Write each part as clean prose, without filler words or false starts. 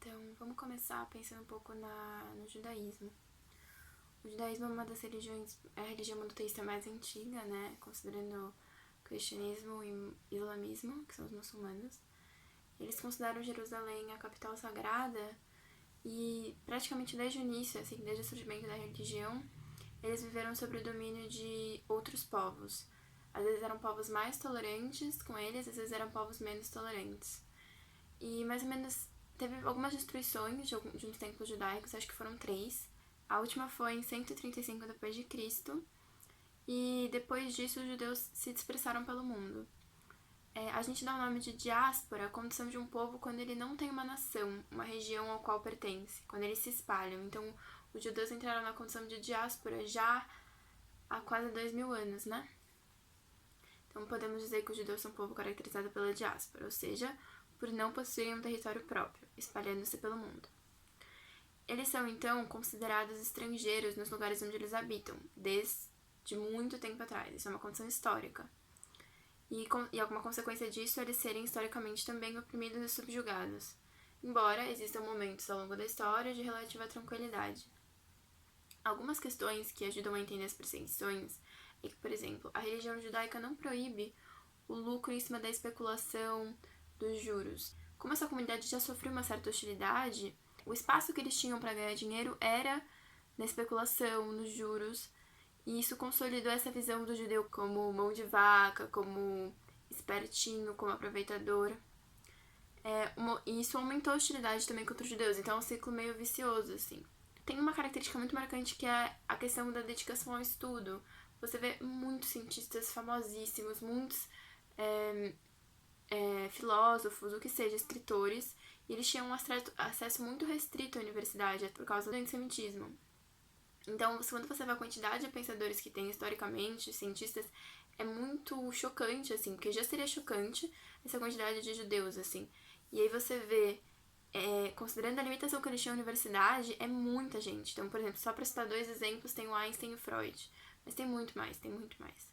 Então, vamos começar pensando um pouco no judaísmo. O judaísmo é uma das religiões, é a religião monoteísta mais antiga, né? Considerando o cristianismo e islamismo, que são os muçulmanos. Eles consideram Jerusalém a capital sagrada e praticamente desde o início, assim, desde o surgimento da religião, eles viveram sob o domínio de outros povos. Às vezes eram povos mais tolerantes com eles, às vezes eram povos menos tolerantes. E mais ou menos teve algumas destruições de uns templos judaicos, acho que foram 3. A última foi em 135 d.C. E depois disso os judeus se dispersaram pelo mundo. A gente dá o nome de diáspora à condição de um povo quando ele não tem uma nação, uma região ao qual pertence, quando eles se espalham. Então, os judeus entraram na condição de diáspora já há quase 2000 anos, né? Então, podemos dizer que os judeus são um povo caracterizado pela diáspora, ou seja, por não possuírem um território próprio, espalhando-se pelo mundo. Eles são, então, considerados estrangeiros nos lugares onde eles habitam, desde muito tempo atrás. Isso é uma condição histórica. E alguma consequência disso é eles serem historicamente também oprimidos e subjugados, embora existam momentos ao longo da história de relativa tranquilidade. Algumas questões que ajudam a entender as perseguições é que, por exemplo, a religião judaica não proíbe o lucro em cima da especulação dos juros. Como essa comunidade já sofreu uma certa hostilidade, o espaço que eles tinham para ganhar dinheiro era na especulação, nos juros, e isso consolidou essa visão do judeu como mão de vaca, como espertinho, como aproveitador. E isso aumentou a hostilidade também contra os judeus, então é um ciclo meio vicioso, assim. Tem uma característica muito marcante que é a questão da dedicação ao estudo. Você vê muitos cientistas famosíssimos, muitos filósofos, o que seja, escritores, e eles tinham um acesso muito restrito à universidade por causa do antissemitismo. Então, quando você vê a quantidade de pensadores que tem historicamente, cientistas, é muito chocante, assim, porque já seria chocante essa quantidade de judeus, assim. E aí você vê, considerando a limitação que eles tinham na universidade, é muita gente. Então, por exemplo, só para citar 2 exemplos, tem o Einstein e o Freud. Mas tem muito mais, tem muito mais.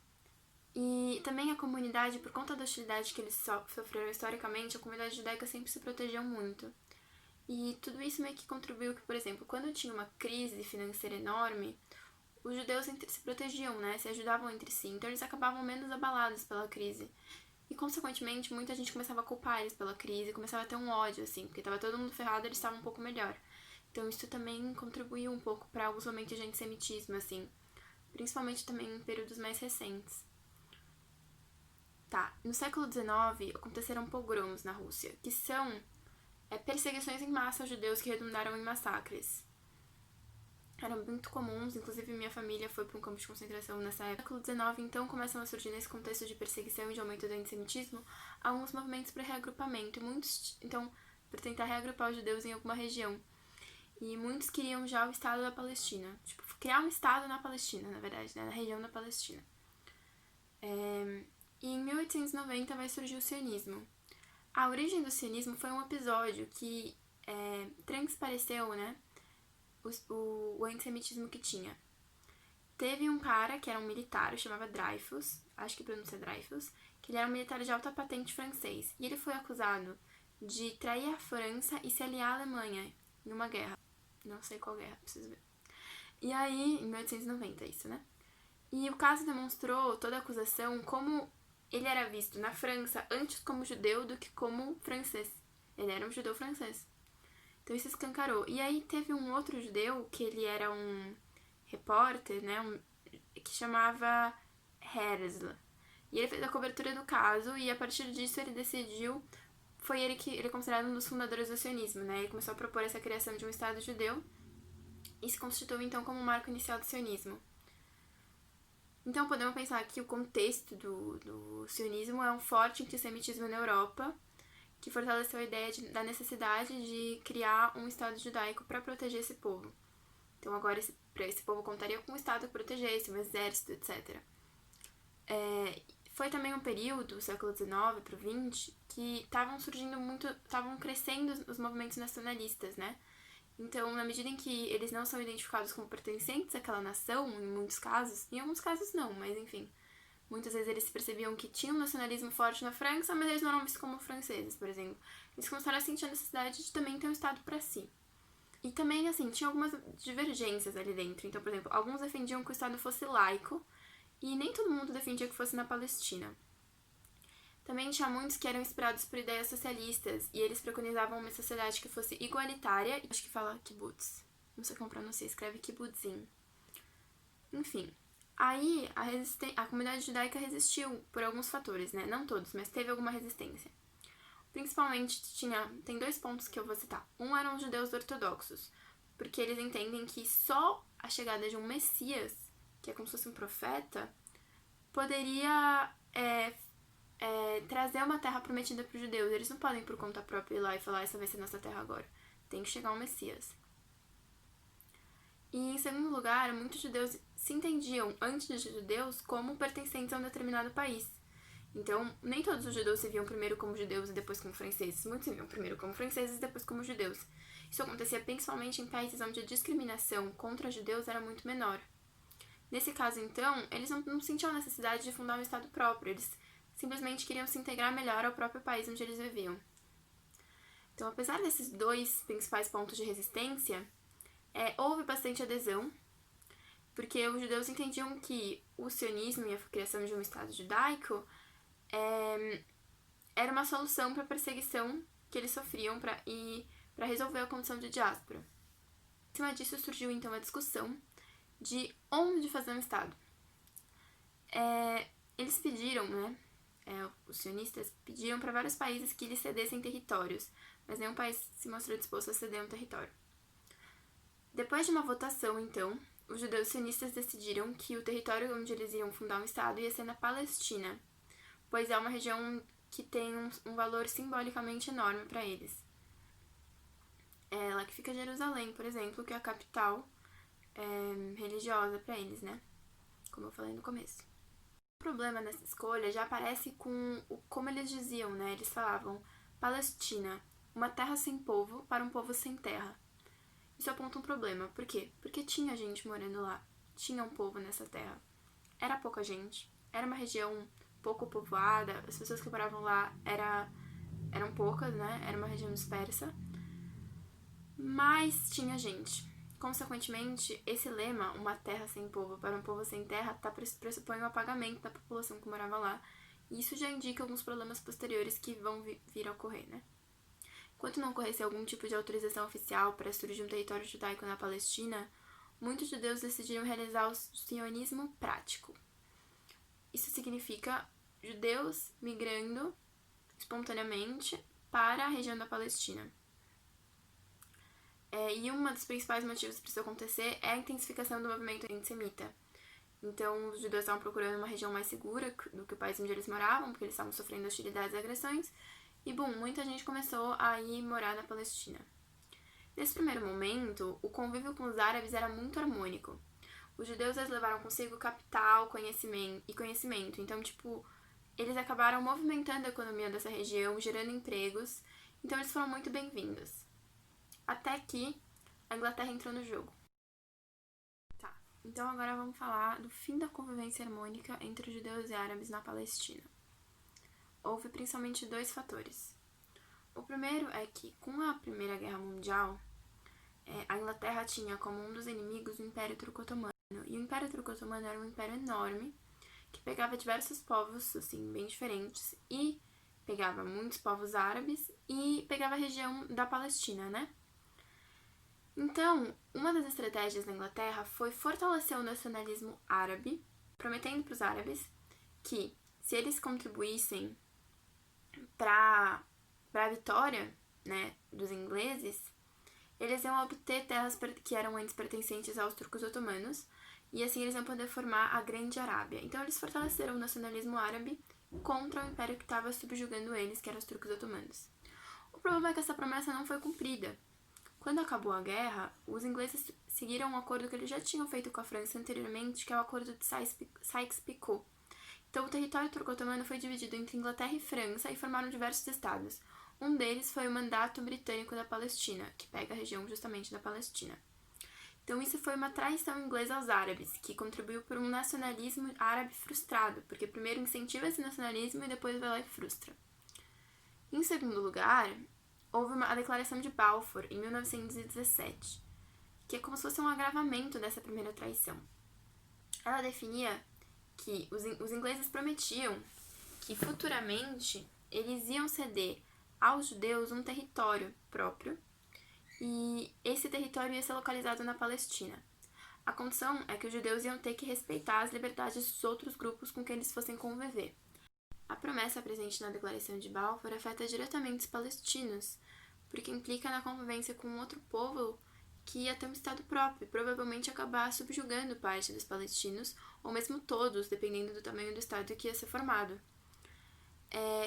E também a comunidade, por conta da hostilidade que eles sofreram historicamente, a comunidade judaica sempre se protegeu muito. E tudo isso meio que contribuiu que, por exemplo, quando tinha uma crise financeira enorme, os judeus se protegiam, né? Se ajudavam entre si, então eles acabavam menos abalados pela crise. E, consequentemente, muita gente começava a culpar eles pela crise, começava a ter um ódio, assim, porque estava todo mundo ferrado, eles estavam um pouco melhor. Então isso também contribuiu um pouco para os momentos de antissemitismo, assim, principalmente também em períodos mais recentes. Tá, no século XIX aconteceram pogroms na Rússia, que são perseguições em massa aos judeus que redundaram em massacres. Eram muito comuns, inclusive minha família foi para um campo de concentração nessa época. No século XIX, então, começam a surgir nesse contexto de perseguição e de aumento do antissemitismo alguns movimentos para reagrupamento, então, para tentar reagrupar os judeus em alguma região. E muitos queriam já o Estado da Palestina, tipo, criar um Estado na Palestina, na verdade, né, na região da Palestina. E em 1890 vai surgir o sionismo. A origem do sionismo foi um episódio que transpareceu, né, o antissemitismo que tinha. Teve um cara que era um militar, chamava Dreyfus, acho que pronuncia Dreyfus, que ele era um militar de alta patente francês, e ele foi acusado de trair a França e se aliar à Alemanha em uma guerra. Não sei qual guerra, preciso ver. E aí, em 1890, isso, né? E o caso demonstrou toda a acusação como ele era visto na França antes como judeu do que como francês. Ele era um judeu francês. Então isso escancarou. E aí teve um outro judeu, que ele era um repórter, né, que chamava Herzl. E ele fez a cobertura do caso e a partir disso ele decidiu, ele é considerado um dos fundadores do sionismo, né? Ele começou a propor essa criação de um Estado judeu e se constituiu então como o marco inicial do sionismo. Então podemos pensar que o contexto do sionismo é um forte antissemitismo na Europa, que fortaleceu a ideia da necessidade de criar um Estado judaico para proteger esse povo. Então agora esse povo contaria com um Estado que protegesse, um exército, etc. Foi também um período, o século XIX para o XX, que estavam crescendo os movimentos nacionalistas, né? Então, na medida em que eles não são identificados como pertencentes àquela nação, em muitos casos, em alguns casos não, mas enfim, Muitas vezes eles percebiam que tinha um nacionalismo forte na França, mas eles não eram vistos como franceses, por exemplo. Eles começaram a sentir a necessidade de também ter um Estado para si. E também, assim, tinha algumas divergências ali dentro. Então, por exemplo, alguns defendiam que o Estado fosse laico, e nem todo mundo defendia que fosse na Palestina. Também tinha muitos que eram inspirados por ideias socialistas, e eles preconizavam uma sociedade que fosse igualitária. Acho que fala kibbutz. Não sei como pronunciar, escreve kibbutzim. Enfim, aí a comunidade judaica resistiu por alguns fatores, né? Não todos, mas teve alguma resistência. Principalmente tem 2 pontos que eu vou citar. Um eram os judeus ortodoxos, porque eles entendem que só a chegada de um Messias, que é como se fosse um profeta, poderia trazer uma terra prometida para os judeus. Eles não podem por conta própria ir lá e falar, essa vai ser nossa terra agora. Tem que chegar um Messias. E em segundo lugar, muitos judeus se entendiam, antes de judeus, como pertencentes a um determinado país. Então, nem todos os judeus se viam primeiro como judeus e depois como franceses. Muitos se viam primeiro como franceses e depois como judeus. Isso acontecia principalmente em países onde a discriminação contra judeus era muito menor. Nesse caso, então, eles não sentiam a necessidade de fundar um estado próprio. Eles simplesmente queriam se integrar melhor ao próprio país onde eles viviam. Então, apesar desses 2 principais pontos de resistência, houve bastante adesão, porque os judeus entendiam que o sionismo e a criação de um Estado judaico era uma solução para a perseguição que eles sofriam para resolver a condição de diáspora. Em cima disso surgiu então a discussão de onde fazer um Estado. Eles pediram, né? Os sionistas pediram para vários países que lhes cedessem territórios, mas nenhum país se mostrou disposto a ceder um território. Depois de uma votação, então, os judeus sionistas decidiram que o território onde eles iam fundar um Estado ia ser na Palestina, pois é uma região que tem um valor simbolicamente enorme para eles. É lá que fica Jerusalém, por exemplo, que é a capital religiosa para eles, né? Como eu falei no começo. O problema nessa escolha já aparece com como eles diziam, né? Eles falavam Palestina, uma terra sem povo para um povo sem terra. Isso aponta um problema. Por quê? Porque tinha gente morando lá. Tinha um povo nessa terra. Era pouca gente. Era uma região pouco povoada. As pessoas que moravam lá eram poucas, né? Era uma região dispersa. Mas tinha gente. Consequentemente, esse lema, uma terra sem povo para um povo sem terra, pressupõe o apagamento da população que morava lá. E isso já indica alguns problemas posteriores que vão vir a ocorrer, né? Enquanto não ocorresse algum tipo de autorização oficial para surgir um território judaico na Palestina, muitos judeus decidiram realizar o sionismo prático. Isso significa judeus migrando espontaneamente para a região da Palestina. E um dos principais motivos para isso acontecer é a intensificação do movimento antissemita. Então, os judeus estavam procurando uma região mais segura do que o país onde eles moravam, porque eles estavam sofrendo hostilidades e agressões. E, muita gente começou a ir morar na Palestina. Nesse primeiro momento, o convívio com os árabes era muito harmônico. Os judeus eles levaram consigo capital, conhecimento. Então, eles acabaram movimentando a economia dessa região, gerando empregos. Então, eles foram muito bem-vindos. Até que a Inglaterra entrou no jogo. Tá, então agora vamos falar do fim da convivência harmônica entre os judeus e árabes na Palestina. Houve principalmente 2 fatores. O primeiro é que, com a Primeira Guerra Mundial, a Inglaterra tinha como um dos inimigos o Império Turco-Otomano. E o Império Turco-Otomano era um império enorme, que pegava diversos povos, assim, bem diferentes, e pegava muitos povos árabes, e pegava a região da Palestina, né? Então, uma das estratégias da Inglaterra foi fortalecer o nacionalismo árabe, prometendo para os árabes que, se eles contribuíssem para a vitória, né, dos ingleses, eles iam obter terras que eram antes pertencentes aos turcos otomanos, e assim eles iam poder formar a Grande Arábia. Então eles fortaleceram o nacionalismo árabe contra o império que estava subjugando eles, que eram os turcos otomanos. O problema é que essa promessa não foi cumprida. Quando acabou a guerra, os ingleses seguiram um acordo que eles já tinham feito com a França anteriormente, que é o Acordo de Sykes-Picot. Então, o território turco-otomano foi dividido entre Inglaterra e França e formaram diversos estados. Um deles foi o Mandato Britânico da Palestina, que pega a região justamente da Palestina. Então isso foi uma traição inglesa aos árabes, que contribuiu por um nacionalismo árabe frustrado, porque primeiro incentiva esse nacionalismo e depois vai lá e frustra. Em segundo lugar, houve a Declaração de Balfour, em 1917, que é como se fosse um agravamento dessa primeira traição. Ela definia que os ingleses prometiam que futuramente eles iam ceder aos judeus um território próprio e esse território ia ser localizado na Palestina. A condição é que os judeus iam ter que respeitar as liberdades dos outros grupos com quem eles fossem conviver. A promessa presente na Declaração de Balfour afeta diretamente os palestinos, porque implica na convivência com outro povo que ia ter um estado próprio e provavelmente acabar subjugando parte dos palestinos, ou mesmo todos, dependendo do tamanho do estado que ia ser formado.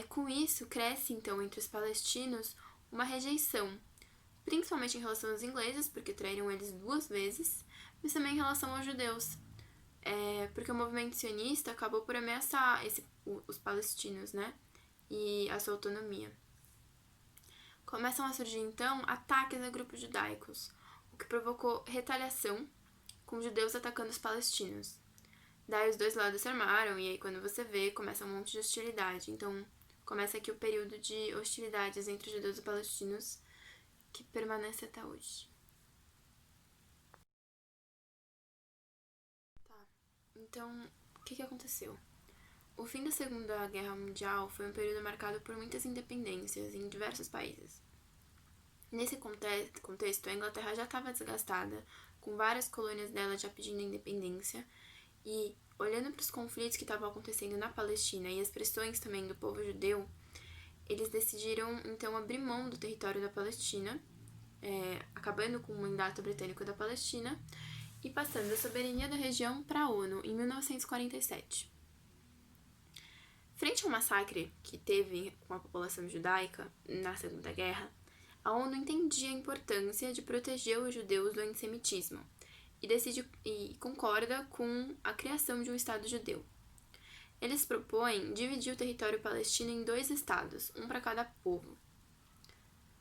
Com isso, cresce então entre os palestinos uma rejeição, principalmente em relação aos ingleses, porque traíram eles 2 vezes, mas também em relação aos judeus, porque o movimento sionista acabou por ameaçar os palestinos, né, e a sua autonomia. Começam a surgir, então, ataques a grupos judaicos, o que provocou retaliação, com os judeus atacando os palestinos. Daí os dois lados se armaram, e aí quando você vê, começa um monte de hostilidade. Então, começa aqui o período de hostilidades entre os judeus e palestinos, que permanece até hoje. Tá, então, o que aconteceu? O fim da Segunda Guerra Mundial foi um período marcado por muitas independências em diversos países. Nesse contexto, a Inglaterra já estava desgastada, com várias colônias dela já pedindo independência, e olhando para os conflitos que estavam acontecendo na Palestina e as pressões também do povo judeu, eles decidiram então abrir mão do território da Palestina, acabando com o mandato britânico da Palestina e passando a soberania da região para a ONU em 1947. Frente ao massacre que teve com a população judaica na Segunda Guerra, a ONU entendia a importância de proteger os judeus do antissemitismo e concorda com a criação de um Estado judeu. Eles propõem dividir o território palestino em 2 estados, um para cada povo.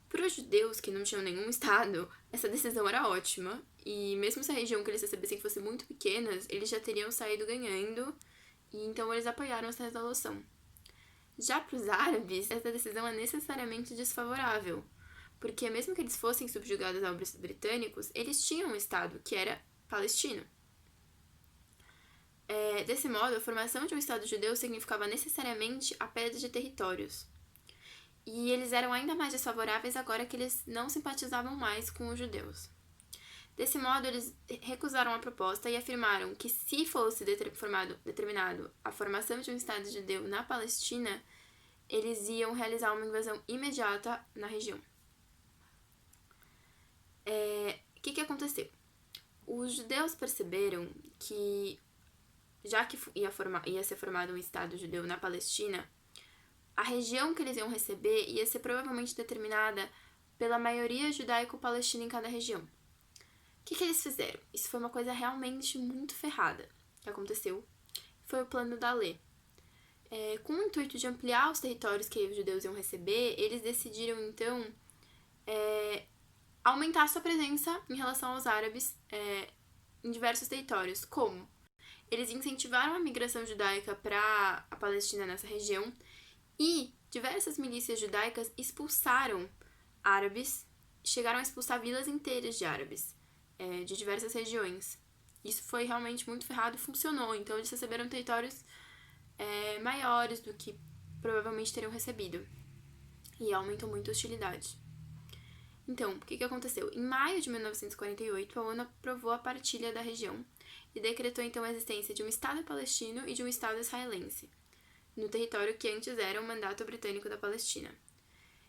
Para os judeus que não tinham nenhum estado, essa decisão era ótima, e mesmo se a região que eles recebessem fosse muito pequena, eles já teriam saído ganhando, e então eles apoiaram essa resolução. Já para os árabes, essa decisão é necessariamente desfavorável, porque mesmo que eles fossem subjugados aos britânicos, eles tinham um estado que era palestino. Desse modo, a formação de um Estado judeu significava necessariamente a perda de territórios. E eles eram ainda mais desfavoráveis agora que eles não simpatizavam mais com os judeus. Desse modo, eles recusaram a proposta e afirmaram que se fosse determinado a formação de um Estado judeu na Palestina, eles iam realizar uma invasão imediata na região. O que aconteceu? Os judeus perceberam que, já que ia ser formado um Estado judeu na Palestina, a região que eles iam receber ia ser provavelmente determinada pela maioria judaico-palestina em cada região. O que eles fizeram? Isso foi uma coisa realmente muito ferrada que aconteceu. Foi o plano da Lê. Com o intuito de ampliar os territórios que os judeus iam receber, eles decidiram, então, aumentar sua presença em relação aos árabes em diversos territórios. Como? Eles incentivaram a migração judaica para a Palestina nessa região e diversas milícias judaicas expulsaram árabes, chegaram a expulsar vilas inteiras de árabes, de diversas regiões. Isso foi realmente muito ferrado e funcionou, então eles receberam territórios maiores do que provavelmente teriam recebido e aumentou muito a hostilidade. Então, o que aconteceu? Em maio de 1948, a ONU aprovou a partilha da região e decretou então a existência de um Estado palestino e de um Estado israelense, no território que antes era o mandato britânico da Palestina.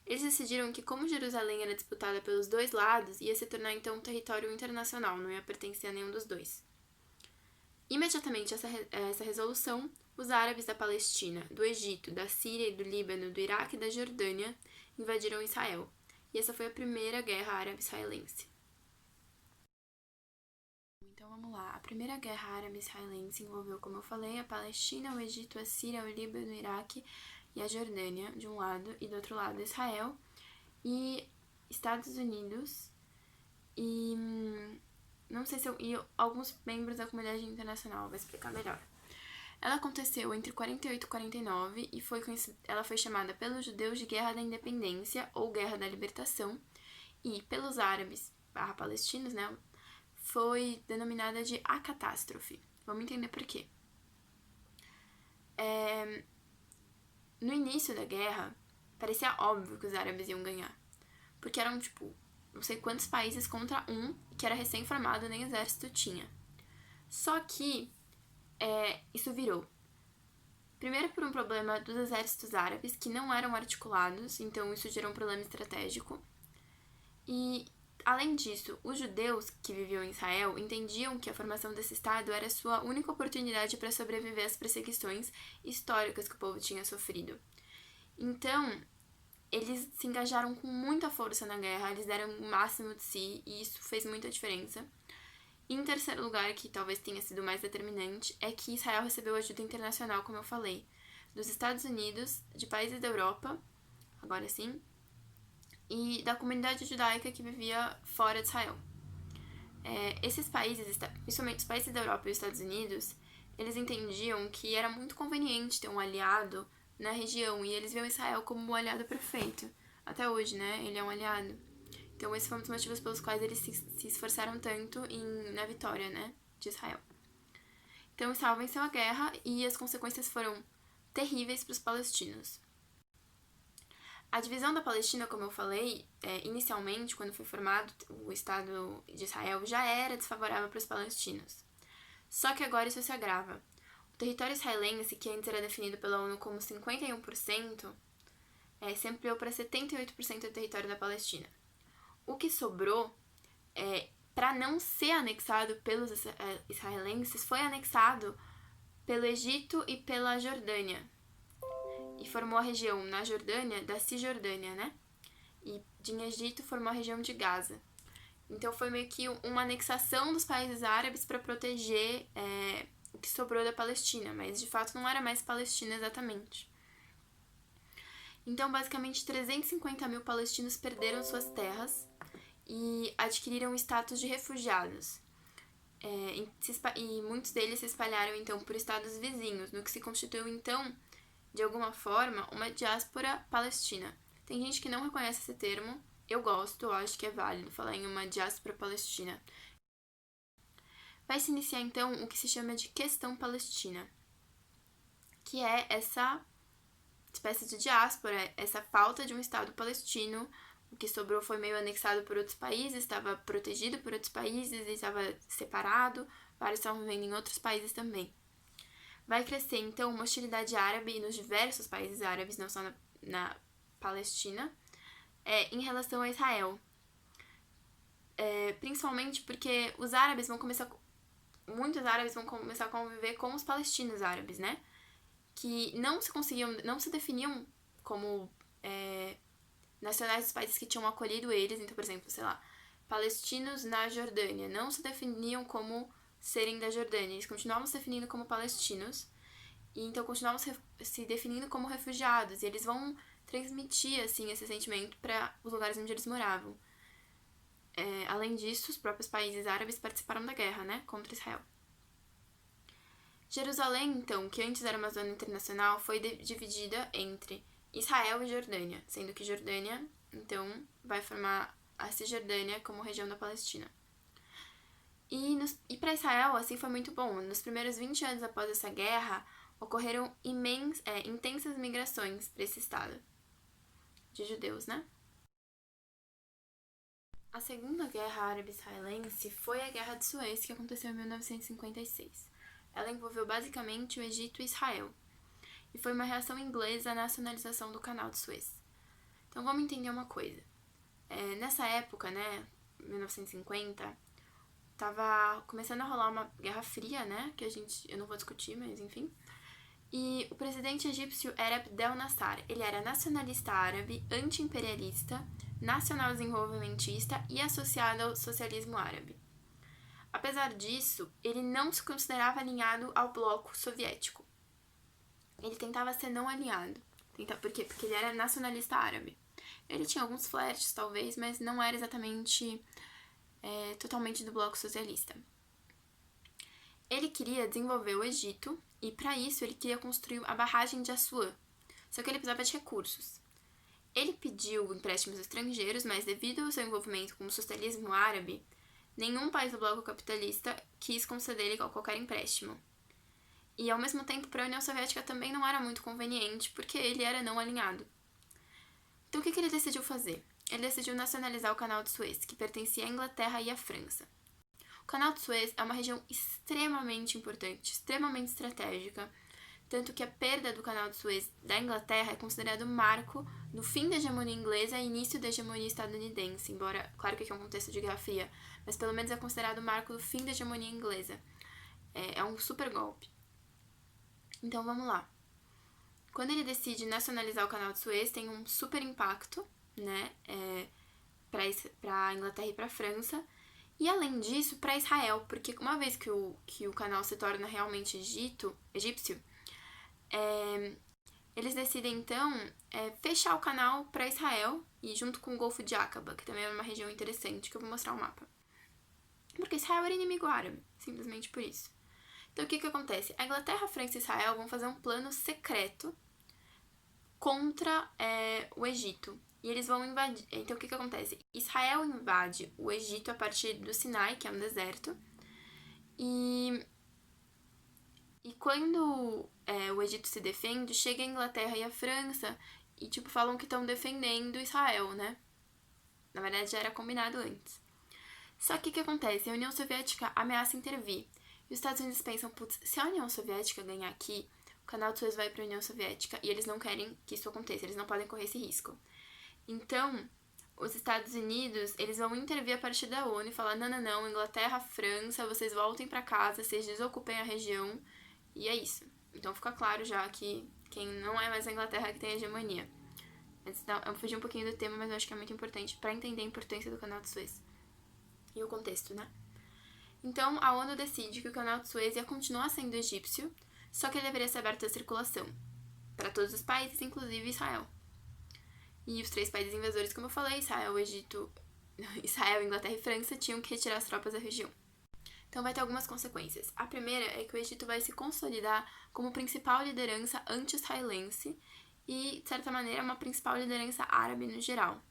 Eles decidiram que, como Jerusalém era disputada pelos 2 lados, ia se tornar então um território internacional, não ia pertencer a nenhum dos 2. Imediatamente essa resolução, os árabes da Palestina, do Egito, da Síria e do Líbano, do Iraque e da Jordânia invadiram Israel. E essa foi a primeira guerra árabe-israelense. Então vamos lá. A primeira guerra árabe-israelense envolveu, como eu falei, a Palestina, o Egito, a Síria, o Líbano, o Iraque e a Jordânia, de um lado, e do outro lado Israel e Estados Unidos. E não sei se eu... E alguns membros da comunidade internacional, vou explicar melhor. Ela aconteceu entre 48 e 49 e ela foi chamada pelos judeus de Guerra da Independência ou Guerra da Libertação e pelos árabes palestinos, né, foi denominada de A Catástrofe. Vamos entender por quê. No início da guerra, parecia óbvio que os árabes iam ganhar, porque eram, tipo, não sei quantos países contra um, que era recém-formado, nem exército tinha. Só que isso virou. Primeiro por um problema dos exércitos árabes, que não eram articulados, então isso gerou um problema estratégico. E, além disso, os judeus que viviam em Israel entendiam que a formação desse Estado era sua única oportunidade para sobreviver às perseguições históricas que o povo tinha sofrido. Então, eles se engajaram com muita força na guerra, eles deram o máximo de si, e isso fez muita diferença. E em terceiro lugar, que talvez tenha sido mais determinante, é que Israel recebeu ajuda internacional, como eu falei, dos Estados Unidos, de países da Europa, agora sim, e da comunidade judaica que vivia fora de Israel. Esses países, principalmente os países da Europa e os Estados Unidos, eles entendiam que era muito conveniente ter um aliado na região, e eles viam Israel como um aliado perfeito. Até hoje, né? Ele é um aliado. Então, esse foi um dos motivos pelos quais eles se esforçaram tanto na vitória, né, de Israel. Então, Israel venceu a guerra e as consequências foram terríveis para os palestinos. A divisão da Palestina, como eu falei, inicialmente, quando foi formado o Estado de Israel, já era desfavorável para os palestinos. Só que agora isso se agrava. O território israelense, que antes era definido pela ONU como 51%, se ampliou para 78% do território da Palestina. O que sobrou, para não ser anexado pelos israelenses, foi anexado pelo Egito e pela Jordânia. E formou a região, na Jordânia, da Cisjordânia, né? E de Egito formou a região de Gaza. Então foi meio que uma anexação dos países árabes para proteger o que sobrou da Palestina, mas de fato não era mais Palestina exatamente. Então, basicamente, 350 mil palestinos perderam suas terras e adquiriram o status de refugiados. E muitos deles se espalharam, então, por estados vizinhos, no que se constituiu, então, de alguma forma, uma diáspora palestina. Tem gente que não reconhece esse termo, eu gosto, eu acho que é válido falar em uma diáspora palestina. Vai se iniciar, então, o que se chama de questão palestina, que é essa espécie de diáspora, essa falta de um Estado palestino. O que sobrou foi meio anexado por outros países, estava protegido por outros países, estava separado, vários estavam vivendo em outros países também. Vai crescer, então, uma hostilidade árabe nos diversos países árabes, não só na Palestina, em relação a Israel. Principalmente porque muitos árabes vão começar a conviver com os palestinos árabes, né? Que não se definiam como nacionais dos países que tinham acolhido eles. Então, por exemplo, sei lá, palestinos na Jordânia não se definiam como serem da Jordânia, eles continuavam se definindo como palestinos, e então continuavam se definindo como refugiados, e eles vão transmitir, assim, esse sentimento para os lugares onde eles moravam. Além disso, os próprios países árabes participaram da guerra, né, contra Israel. Jerusalém, então, que antes era uma zona internacional, foi dividida entre Israel e Jordânia, sendo que Jordânia, então, vai formar a Cisjordânia como região da Palestina. E para Israel, assim, foi muito bom. Nos primeiros 20 anos após essa guerra, ocorreram intensas migrações para esse estado de judeus, né? A Segunda Guerra Árabe-Israelense foi a Guerra de Suez, que aconteceu em 1956. Ela envolveu basicamente o Egito e Israel, e foi uma reação inglesa à nacionalização do Canal de Suez. Então vamos entender uma coisa. Nessa época, né, 1950, tava começando a rolar uma Guerra Fria, né, que eu não vou discutir, mas enfim. E o presidente egípcio era Abdel Nasser. Ele era nacionalista árabe, anti-imperialista, nacional-desenvolvimentista e associado ao socialismo árabe. Apesar disso, ele não se considerava alinhado ao bloco soviético. Ele tentava ser não alinhado. Porque ele era nacionalista árabe. Ele tinha alguns flertes, talvez, mas não era exatamente totalmente do bloco socialista. Ele queria desenvolver o Egito e, para isso, ele queria construir a barragem de Assuã, só que ele precisava de recursos. Ele pediu empréstimos estrangeiros, mas devido ao seu envolvimento com o socialismo árabe, nenhum país do bloco capitalista quis conceder-lhe qualquer empréstimo. E, ao mesmo tempo, para a União Soviética também não era muito conveniente, porque ele era não alinhado. Então, o que ele decidiu fazer? Ele decidiu nacionalizar o Canal de Suez, que pertencia à Inglaterra e à França. O Canal de Suez é uma região extremamente importante, extremamente estratégica, tanto que a perda do Canal de Suez da Inglaterra é considerado marco do fim da hegemonia inglesa e início da hegemonia estadunidense, embora, claro que aqui é um contexto de Guerra Fria, mas pelo menos é considerado marco do fim da hegemonia inglesa. É um super golpe. Então vamos lá. Quando ele decide nacionalizar o Canal de Suez, tem um super impacto, né, para a Inglaterra e para a França, e além disso, para Israel, porque uma vez que o canal se torna realmente egípcio, eles decidem então fechar o canal para Israel, e junto com o Golfo de Aqaba, que também é uma região interessante, que eu vou mostrar o mapa. Porque Israel era inimigo árabe, simplesmente por isso. Então o que acontece? A Inglaterra, a França e Israel vão fazer um plano secreto contra o Egito. E eles vão invadir. Então o que acontece? Israel invade o Egito a partir do Sinai, que é um deserto. E quando o Egito se defende, chega a Inglaterra e a França e falam que estão defendendo Israel, né? Na verdade já era combinado antes. Só que o que acontece? A União Soviética ameaça intervir. E os Estados Unidos pensam, putz, se a União Soviética ganhar aqui, o Canal de Suez vai para a União Soviética e eles não querem que isso aconteça, eles não podem correr esse risco. Então, os Estados Unidos, eles vão intervir a partir da ONU e falar, não, Inglaterra, França, vocês voltem para casa, vocês desocupem a região, e é isso. Então fica claro já que quem não é mais a Inglaterra que tem a hegemonia. Eu fugi um pouquinho do tema, mas eu acho que é muito importante para entender a importância do Canal de Suez. E o contexto, né? Então, a ONU decide que o Canal de Suez ia continuar sendo egípcio, só que ele deveria ser aberto à circulação para todos os países, inclusive Israel. E os 3 países invasores, como eu falei, Israel, Inglaterra e França, tinham que retirar as tropas da região. Então vai ter algumas consequências. A primeira é que o Egito vai se consolidar como principal liderança anti-israelense e, de certa maneira, uma principal liderança árabe no geral.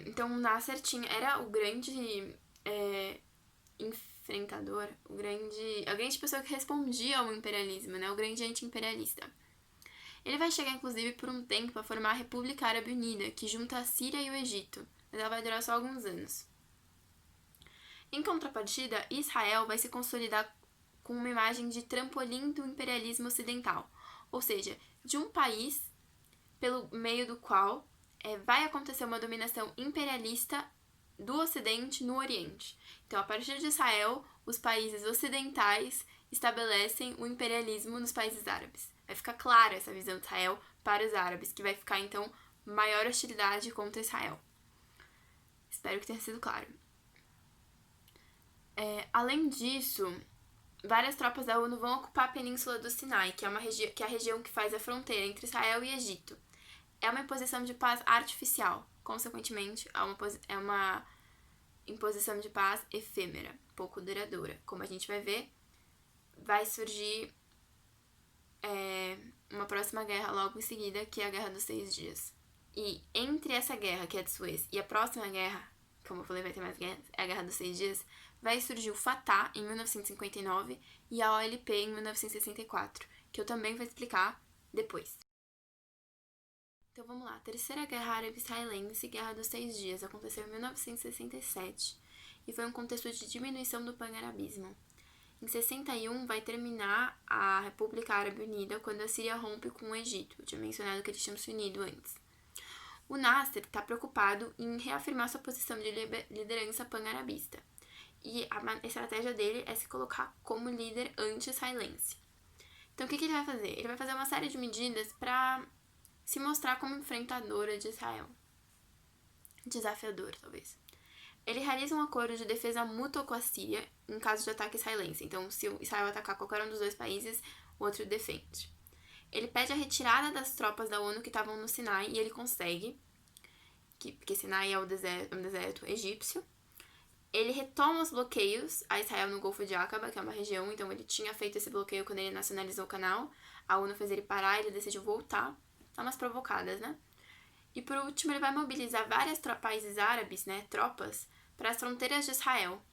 Então, Nasser era o grande enfrentador, a grande pessoa que respondia ao imperialismo, né? O grande anti-imperialista. Ele vai chegar, inclusive, por um tempo a formar a República Árabe Unida, que junta a Síria e o Egito, mas ela vai durar só alguns anos. Em contrapartida, Israel vai se consolidar com uma imagem de trampolim do imperialismo ocidental, ou seja, de um país pelo meio do qual vai acontecer uma dominação imperialista do Ocidente no Oriente. Então, a partir de Israel, os países ocidentais estabelecem o imperialismo nos países árabes. Vai ficar clara essa visão de Israel para os árabes, que vai ficar, então, maior hostilidade contra Israel. Espero que tenha sido claro. Além disso, várias tropas da ONU vão ocupar a Península do Sinai, que é a região que faz a fronteira entre Israel e Egito. É uma imposição de paz artificial, consequentemente, é uma imposição de paz efêmera, pouco duradoura. Como a gente vai ver, vai surgir uma próxima guerra logo em seguida, que é a Guerra dos 6 Dias. E entre essa guerra, que é de Suez, e a próxima guerra, como eu falei, vai ter mais guerras, é a Guerra dos 6 Dias, vai surgir o Fatah em 1959 e a OLP em 1964, que eu também vou explicar depois. Então vamos lá, a Terceira Guerra Árabe-Israelense, Guerra dos 6 Dias, aconteceu em 1967 e foi um contexto de diminuição do pan-arabismo. Em 61 vai terminar a República Árabe Unida quando a Síria rompe com o Egito. Eu tinha mencionado que eles tinham se unido antes. O Nasser está preocupado em reafirmar sua posição de liderança pan-arabista. E a estratégia dele é se colocar como líder anti-israelense. Então o que ele vai fazer? Ele vai fazer uma série de medidas para se mostrar como enfrentadora de Israel. Desafiador, talvez. Ele realiza um acordo de defesa mútua com a Síria em caso de ataque israelense. Então, se o Israel atacar qualquer um dos 2 países, o outro defende. Ele pede a retirada das tropas da ONU que estavam no Sinai e ele consegue. porque Sinai é um deserto egípcio. Ele retoma os bloqueios a Israel no Golfo de Aqaba, que é uma região, então ele tinha feito esse bloqueio quando ele nacionalizou o canal. A ONU fez ele parar, ele decidiu voltar. Dá umas provocadas, né? E por último, ele vai mobilizar vários países árabes, né, tropas, para as fronteiras de Israel.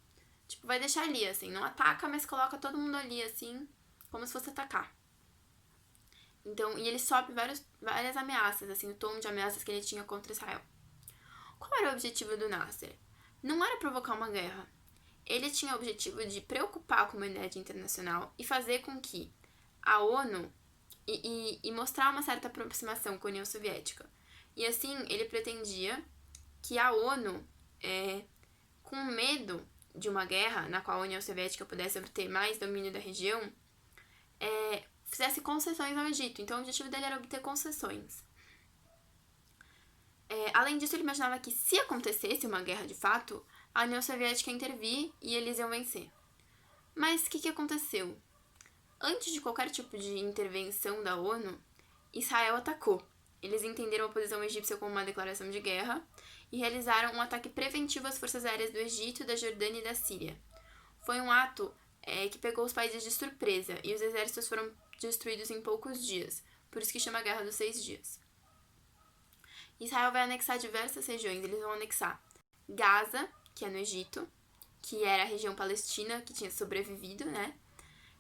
Tipo, vai deixar ali, assim, não ataca, mas coloca todo mundo ali, assim, como se fosse atacar. Então, e ele sobe várias ameaças, assim, o tom de ameaças que ele tinha contra Israel. Qual era o objetivo do Nasser? Não era provocar uma guerra. Ele tinha o objetivo de preocupar a comunidade internacional e fazer com que a ONU e mostrar uma certa aproximação com a União Soviética. E assim, ele pretendia que a ONU, com medo de uma guerra na qual a União Soviética pudesse obter mais domínio da região, fizesse concessões ao Egito. Então, o objetivo dele era obter concessões. Além disso, ele imaginava que se acontecesse uma guerra de fato, a União Soviética ia intervir e eles iam vencer. Mas o que aconteceu? Antes de qualquer tipo de intervenção da ONU, Israel atacou. Eles entenderam a posição egípcia como uma declaração de guerra e realizaram um ataque preventivo às forças aéreas do Egito, da Jordânia e da Síria. Foi um ato que pegou os países de surpresa e os exércitos foram destruídos em poucos dias, por isso que chama a Guerra dos 6 Dias. Israel vai anexar diversas regiões. Eles vão anexar Gaza, que é no Egito, que era a região palestina que tinha sobrevivido, né?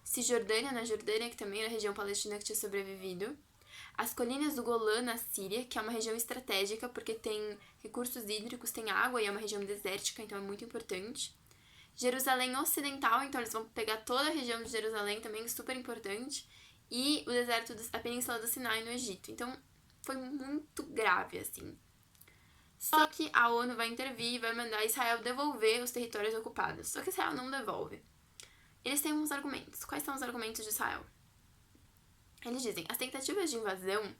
Cisjordânia, na Jordânia, que também era a região palestina que tinha sobrevivido. As colinas do Golã, na Síria, que é uma região estratégica porque tem recursos hídricos, tem água e é uma região desértica, então é muito importante. Jerusalém Ocidental, então eles vão pegar toda a região de Jerusalém, também super importante. E o deserto da Península do Sinai, no Egito. Então, foi muito grave, assim. Só que a ONU vai intervir e vai mandar Israel devolver os territórios ocupados. Só que Israel não devolve. Eles têm uns argumentos. Quais são os argumentos de Israel? Eles dizem, as tentativas de invasão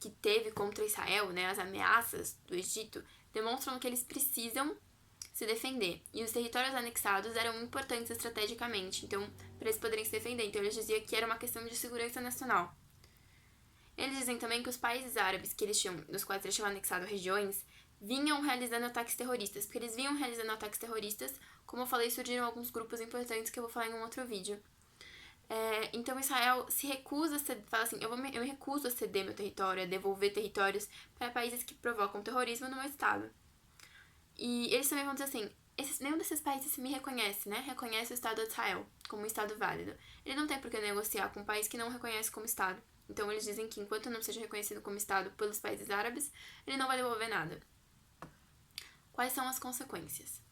que teve contra Israel, né, as ameaças do Egito, demonstram que eles precisam se defender. E os territórios anexados eram importantes estrategicamente, então, para eles poderem se defender. Então, eles diziam que era uma questão de segurança nacional. Eles dizem também que os países árabes dos quais eles tinham anexado regiões vinham realizando ataques terroristas, porque eles vinham realizando ataques terroristas, como eu falei, surgiram alguns grupos importantes que eu vou falar em um outro vídeo. Então Israel se recusa fala assim, eu me recuso a ceder meu território, a devolver territórios para países que provocam terrorismo no meu estado. E eles também vão dizer assim, nenhum desses países me reconhece, né? Reconhece o Estado de Israel como um Estado válido. Ele não tem por que negociar com um país que não reconhece como Estado. Então eles dizem que enquanto não seja reconhecido como Estado pelos países árabes, ele não vai devolver nada. Quais são as consequências?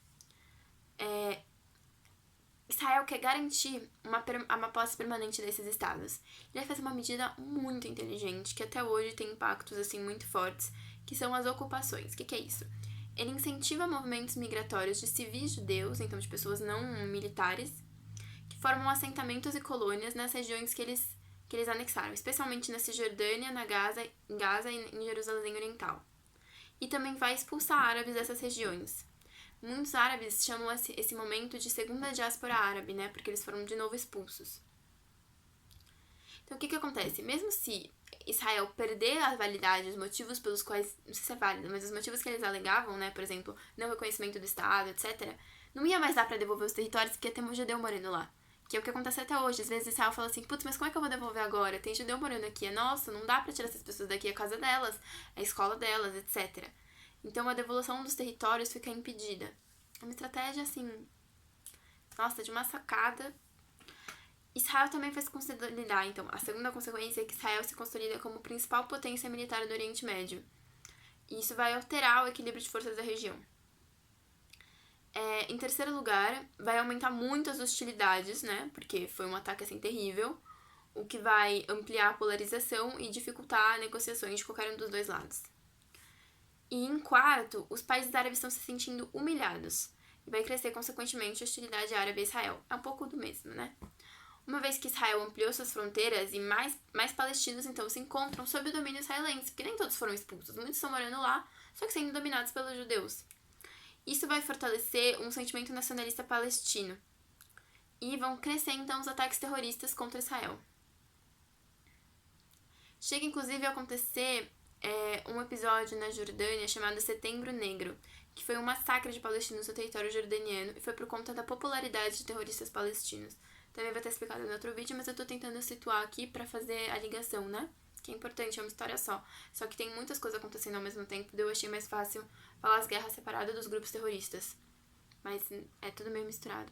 Israel quer garantir uma posse permanente desses estados. Ele vai fazer uma medida muito inteligente, que até hoje tem impactos assim muito fortes, que são as ocupações. O que é isso? Ele incentiva movimentos migratórios de civis judeus, então de pessoas não militares, que formam assentamentos e colônias nas regiões que eles anexaram, especialmente na Cisjordânia, em Gaza e em Jerusalém Oriental. E também vai expulsar árabes dessas regiões. Muitos árabes chamam esse momento de segunda diáspora árabe, né? Porque eles foram de novo expulsos. Então, o que acontece? Mesmo se Israel perder a validade, os motivos pelos quais, não sei se é válido, mas os motivos que eles alegavam, né? Por exemplo, não reconhecimento do Estado, etc., não ia mais dar pra devolver os territórios porque ia ter um judeu morando lá. Que é o que acontece até hoje. Às vezes Israel fala assim, putz, mas como é que eu vou devolver agora? Tem judeu morando aqui. Nossa, não dá pra tirar essas pessoas daqui, é a casa delas, é a escola delas, etc. Então, a devolução dos territórios fica impedida. É uma estratégia, assim, nossa, de uma sacada. Israel também vai se consolidar, então. A segunda consequência é que Israel se consolida como principal potência militar do Oriente Médio. E isso vai alterar o equilíbrio de forças da região. Em terceiro lugar, vai aumentar muito as hostilidades, né? Porque foi um ataque, assim, terrível. O que vai ampliar a polarização e dificultar negociações de qualquer um dos dois lados. E em quarto, os países árabes estão se sentindo humilhados. E vai crescer, consequentemente, a hostilidade árabe a Israel. É um pouco do mesmo, né? Uma vez que Israel ampliou suas fronteiras e mais palestinos, então, se encontram sob o domínio israelense, porque nem todos foram expulsos. Muitos estão morando lá, só que sendo dominados pelos judeus. Isso vai fortalecer um sentimento nacionalista palestino. E vão crescer, então, os ataques terroristas contra Israel. Chega, inclusive, a acontecer um episódio na Jordânia chamado Setembro Negro, que foi um massacre de palestinos no território jordaniano e foi por conta da popularidade de terroristas palestinos. Também vai estar explicado no outro vídeo, mas eu tô tentando situar aqui pra fazer a ligação, né? Que é importante, é uma história só. Só que tem muitas coisas acontecendo ao mesmo tempo, daí eu achei mais fácil falar as guerras separadas dos grupos terroristas. Mas é tudo meio misturado.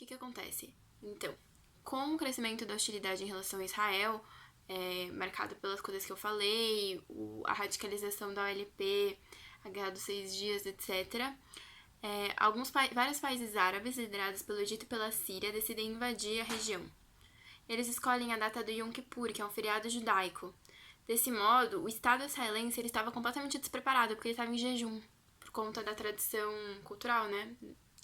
O que acontece? Então, com o crescimento da hostilidade em relação a Israel, marcado pelas coisas que eu falei, a radicalização da OLP, a Guerra dos 6 Dias, etc., vários países árabes, liderados pelo Egito e pela Síria, decidem invadir a região. Eles escolhem a data do Yom Kippur, que é um feriado judaico. Desse modo, o Estado israelense estava completamente despreparado, porque ele estava em jejum, por conta da tradição cultural, né?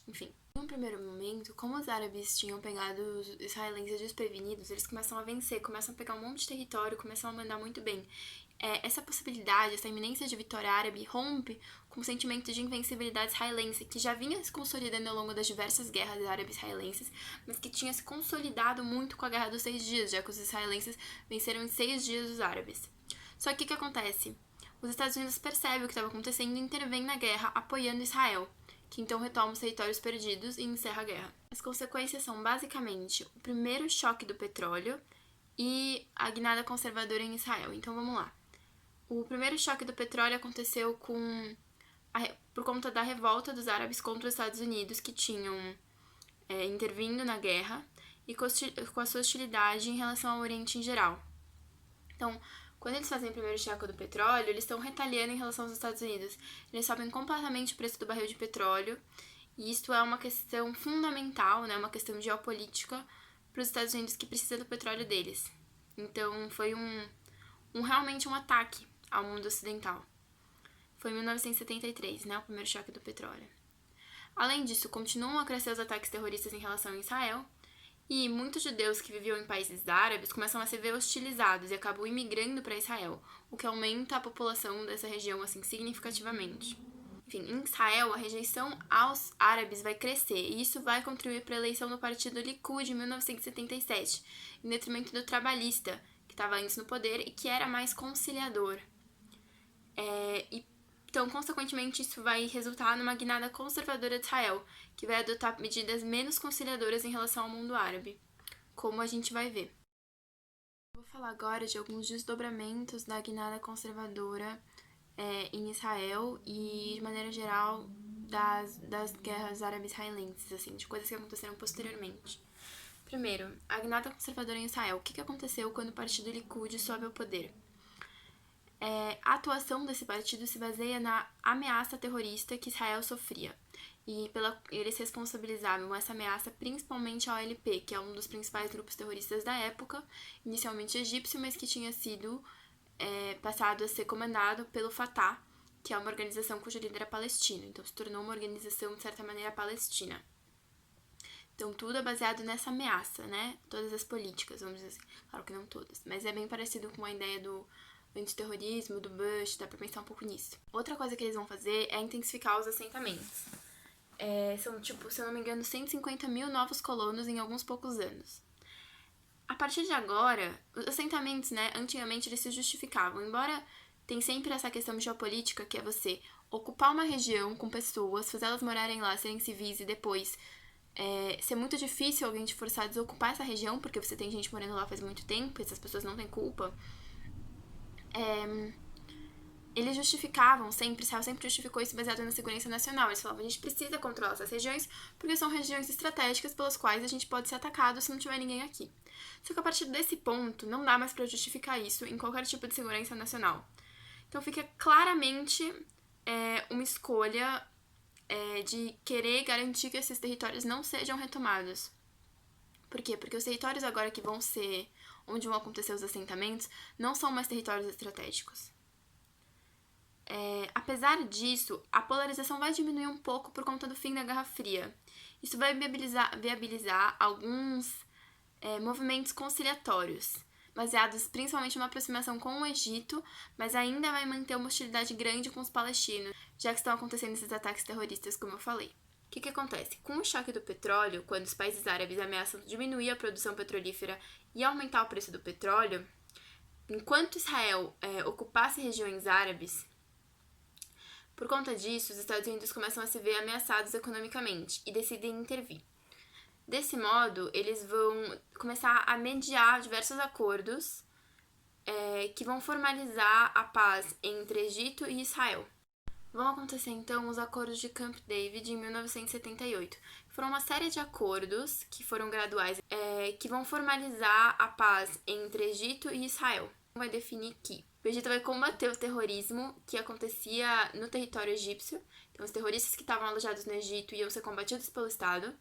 Enfim. Em um primeiro momento, como os árabes tinham pegado os israelenses desprevenidos, eles começam a vencer, começam a pegar um monte de território, começam a mandar muito bem. Essa possibilidade, essa iminência de vitória árabe rompe com o sentimento de invencibilidade israelense, que já vinha se consolidando ao longo das diversas guerras árabes-israelenses, mas que tinha se consolidado muito com a Guerra dos 6 Dias, já que os israelenses venceram em 6 dias os árabes. Só que o que acontece? Os Estados Unidos percebem o que estava acontecendo e intervêm na guerra, apoiando Israel, que então retoma os territórios perdidos e encerra a guerra. As consequências são basicamente o primeiro choque do petróleo e a guinada conservadora em Israel. Então vamos lá. O primeiro choque do petróleo aconteceu por conta da revolta dos árabes contra os Estados Unidos, que tinham intervindo na guerra, e com a sua hostilidade em relação ao Oriente em geral. Então, quando eles fazem o primeiro choque do petróleo, eles estão retaliando em relação aos Estados Unidos. Eles sobem completamente o preço do barril de petróleo, e isso é uma questão fundamental, né, uma questão geopolítica para os Estados Unidos, que precisa do petróleo deles. Então, foi realmente um ataque ao mundo ocidental. Foi em 1973, né, o primeiro choque do petróleo. Além disso, continuam a crescer os ataques terroristas em relação a Israel, e muitos judeus que viviam em países árabes começam a se ver hostilizados e acabam imigrando para Israel, o que aumenta a população dessa região assim significativamente. Enfim, em Israel, a rejeição aos árabes vai crescer, e isso vai contribuir para a eleição do partido Likud em 1977, em detrimento do trabalhista, que estava antes no poder e que era mais conciliador. Então, consequentemente, isso vai resultar numa guinada conservadora de Israel, que vai adotar medidas menos conciliadoras em relação ao mundo árabe, como a gente vai ver. Vou falar agora de alguns desdobramentos da guinada conservadora em Israel e, de maneira geral, das guerras árabes-israelenses, assim, de coisas que aconteceram posteriormente. Primeiro, a guinada conservadora em Israel. O que aconteceu quando o partido Likud sobe ao poder? A atuação desse partido se baseia na ameaça terrorista que Israel sofria. E eles responsabilizavam essa ameaça principalmente a OLP, que é um dos principais grupos terroristas da época, inicialmente egípcio, mas que tinha sido passado a ser comandado pelo Fatah, que é uma organização cujo líder é palestino. Então se tornou uma organização, de certa maneira, palestina. Então tudo é baseado nessa ameaça, né? Todas as políticas, vamos dizer assim. Claro que não todas, mas é bem parecido com a ideia do antiterrorismo, do Bush, dá pra pensar um pouco nisso. Outra coisa que eles vão fazer é intensificar os assentamentos. São, se eu não me engano, 150 mil novos colonos em alguns poucos anos. A partir de agora, os assentamentos, né, antigamente eles se justificavam, embora tem sempre essa questão geopolítica, que é você ocupar uma região com pessoas, fazer elas morarem lá, serem civis e depois ser muito difícil alguém te forçar a desocupar essa região, porque você tem gente morando lá faz muito tempo, e essas pessoas não têm culpa. Eles justificavam Israel sempre justificou isso baseado na segurança nacional. Eles falavam, a gente precisa controlar essas regiões porque são regiões estratégicas pelas quais a gente pode ser atacado se não tiver ninguém aqui. Só que a partir desse ponto, não dá mais para justificar isso em qualquer tipo de segurança nacional. Então fica claramente uma escolha de querer garantir que esses territórios não sejam retomados. Por quê? Porque os territórios agora que vão ser onde vão acontecer os assentamentos não são mais territórios estratégicos. Apesar disso, a polarização vai diminuir um pouco por conta do fim da Guerra Fria. Isso vai viabilizar alguns movimentos conciliatórios, baseados principalmente numa aproximação com o Egito, mas ainda vai manter uma hostilidade grande com os palestinos, já que estão acontecendo esses ataques terroristas, como eu falei. O que acontece? Com o choque do petróleo, quando os países árabes ameaçam diminuir a produção petrolífera e aumentar o preço do petróleo, enquanto Israel ocupasse regiões árabes, por conta disso, os Estados Unidos começam a se ver ameaçados economicamente e decidem intervir. Desse modo, eles vão começar a mediar diversos acordos que vão formalizar a paz entre Egito e Israel. Vão acontecer, então, os acordos de Camp David em 1978. Foram uma série de acordos que foram graduais, que vão formalizar a paz entre Egito e Israel. Vai definir que o Egito vai combater o terrorismo que acontecia no território egípcio. Então, os terroristas que estavam alojados no Egito iam ser combatidos pelo Estado.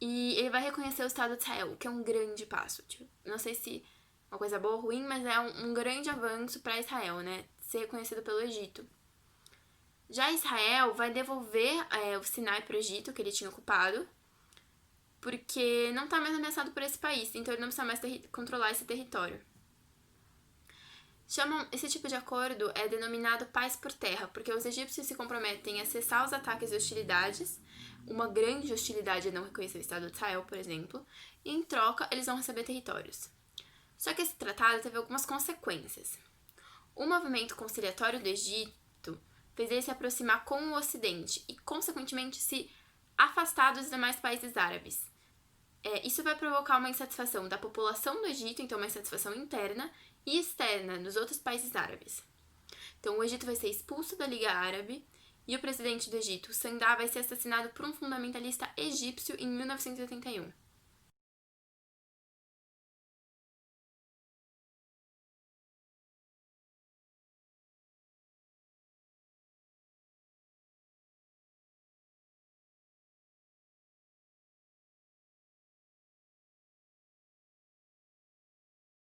E ele vai reconhecer o Estado de Israel, o que é um grande passo. Tipo, não sei se é uma coisa boa ou ruim, mas é um grande avanço para Israel, né? Ser reconhecido pelo Egito. Já Israel vai devolver o Sinai para o Egito, que ele tinha ocupado, porque não está mais ameaçado por esse país, então ele não precisa mais controlar esse território. Esse tipo de acordo é denominado paz por terra, porque os egípcios se comprometem a cessar os ataques e hostilidades. Uma grande hostilidade é não reconhecer o Estado de Israel, por exemplo, e em troca eles vão receber territórios. Só que esse tratado teve algumas consequências. O movimento conciliatório do Egito fez ele se aproximar com o Ocidente e, consequentemente, se afastar dos demais países árabes. Isso vai provocar uma insatisfação da população do Egito, então uma insatisfação interna e externa dos outros países árabes. Então o Egito vai ser expulso da Liga Árabe e o presidente do Egito, Sandá, vai ser assassinado por um fundamentalista egípcio em 1981.